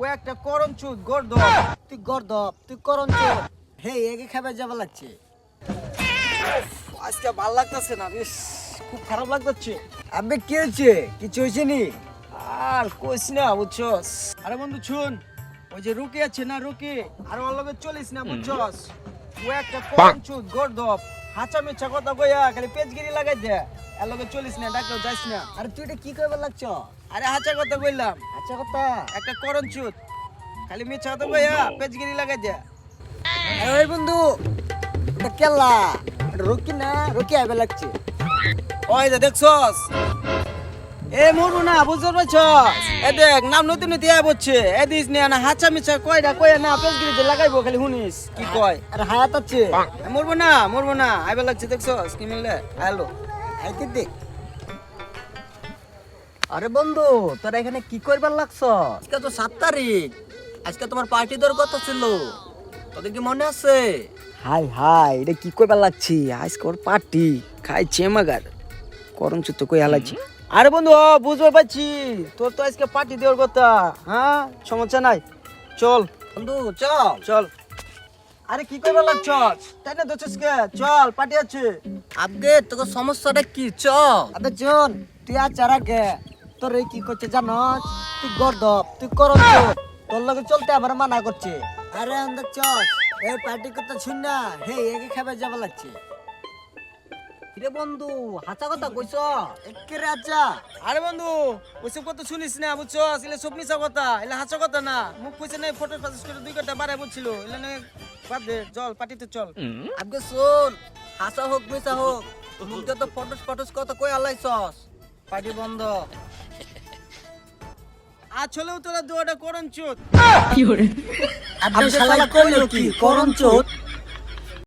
ও একটা করণ চুদ গর্দ। তুই গর্দব, তুই করণ চোর। হে একে খাবার যাবা লাগছে। আজকে ভাল লাগতেছে না, বেশ খুব খারাপ লাগতেছে। আবে কি হয়েছে? কিছু হয়েছে নি? আর কইস না বুঝছস। আরে বন্ধু শুন, ওই যে রুকি আছে না, রুকি আর ওর লগে চলিস না বুঝছস। ও একটা করণ চুদ গর্দ, হাঁচা মেচা কথা কইয়া খালি পেজগিরি লাগাই দে। এর লগে চলিস না, ডাকলেও যাইস না। আরে তুই এটা কি করবার লাগছ? আরে হাঁচা কথা কইলাম, আচ্ছা কথা। একটা করণ চুদ খালি মিছা কথা কইয়া পেজগিরি লাগাই দে। আরে ওই বন্ধু, এটা কেলা, এটা রকি না, রকি আইবে লাগছে। ওই যে দেখছস, এ মরু না বুঝতে পারছস। এ দেখ নাম নতুন নতুন আয় বলছে, এ দিস নে না হাঁচা মিছা কয়টা কয়ে না পেজগিরিতে লাগাইবো খালি শুনিস কি কয়। আরে হায়াত আছে। মরবো না আইবে লাগছে দেখছস কি মিললে হ্যালো আইতে দে। আরে বন্ধু, তোরা এখানে কি করবার লাগছ? আজকে তো 7 তারিখ, আজকে তোমার পার্টি দেওয়ার কথা ছিল, তোদের কি মনে আছে? হাই হাই এটা কি কইবার লাগছি, আজকে ওর পার্টি খাইছে মাগার করণ চুত কই হালাইছি। আরে বন্ধু বুঝতে পারছি তোর তো আজকে পার্টি দেওয়ার কথা। হ্যাঁ সমস্যা নাই, চল বন্ধু চল। চল। আরে কি করবার লাগছস, তাই না দোছস কে, চল পার্টি আছে। আগে তোকে সমস্যাটা কি? চল। আবে জন, তুই আর চারা গে, তোর এই কি করছে জানস? তুই গর্দব, তুই করণ চোর, তোর লগে চলতে আবার মানা করছে। আরে আন্দাজ চল, এই পার্টি কথা শুন না, হে একে খাবার যাবা লাগছে। কিরে বন্ধু, হাঁচা কথা কইছ? একেরে আচ্ছা। আরে বন্ধু ওইসব কথা শুনিস না বুঝছস, এলে সব মিছা কথা, এলে হাসা কথা না। মুখ কইছে না ফটো ফাসিস করে 2 ঘন্টা বাড়াই বলছিল, এলে না বাদ দে, চল পার্টিতে চল। আগে শোন, হাসা হোক মিছা হোক, মুখে তো ফটোস ফটোস কথা কই আলাইছস, পার্টি বন্ধ। আসলেও তোরা দুয়াটা করণ চোদ। আপনি শালা কইলো কি করণ চোদ?